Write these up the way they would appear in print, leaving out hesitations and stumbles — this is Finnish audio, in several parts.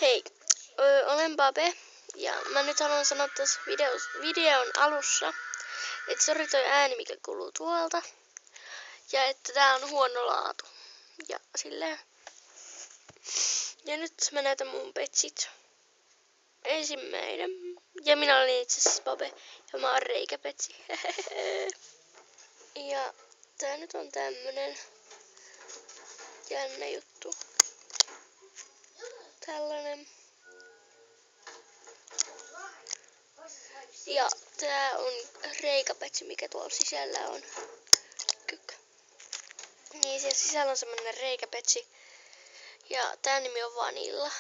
Hei, olen Babe ja mä nyt haluan sanoa tässä videon alussa, että sori toi ääni mikä kuuluu tuolta ja että tää on huono laatu ja silleen. Ja nyt mä näytän mun petsit. Ensimmäinen. Ja minä olin itse asiassa Babe ja mä oon reikäpetsi. Ja tää nyt on tämmönen jännä juttu. Tällainen. Ja tää on reikäpetsi, mikä tuolla sisällä on. Niin siellä sisällä on semmonen reikäpetsi. Ja tää nimi on Vanilla.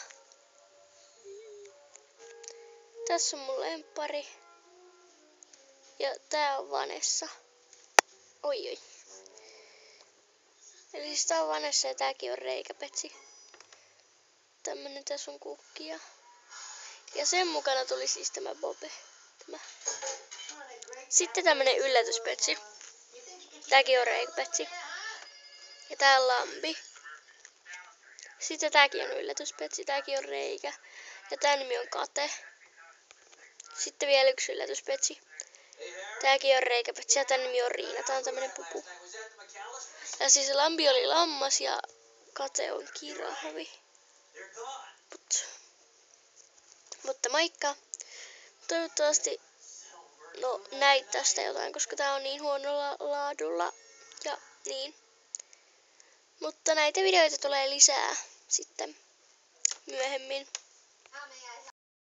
Tässä on mun lemppari. Ja tää on Vanessa. Oi. Eli siis tää on Vanessa ja tääkin on reikäpetsi. Tämmönen tässä on kukkia. Ja sen mukana tuli siis tämä Bobe. Sitten tämmönen yllätyspetsi. Tääkin on reikäpetsi. Ja tää on lampi. Sitten tääkin on yllätyspetsi. Tääkin on reikä. Ja tää nimi on Kate. Sitten vielä yksi yllätyspetsi. Tääkin on reikäpetsi ja tän nimi on Riina. Tää on tämmönen pupu. Ja siis lampi oli lammas ja Kate on kirahvi. Mutta moikka! Toivottavasti näit tästä jotain, koska tää on niin huonolla laadulla. Ja niin. Mutta näitä videoita tulee lisää sitten myöhemmin.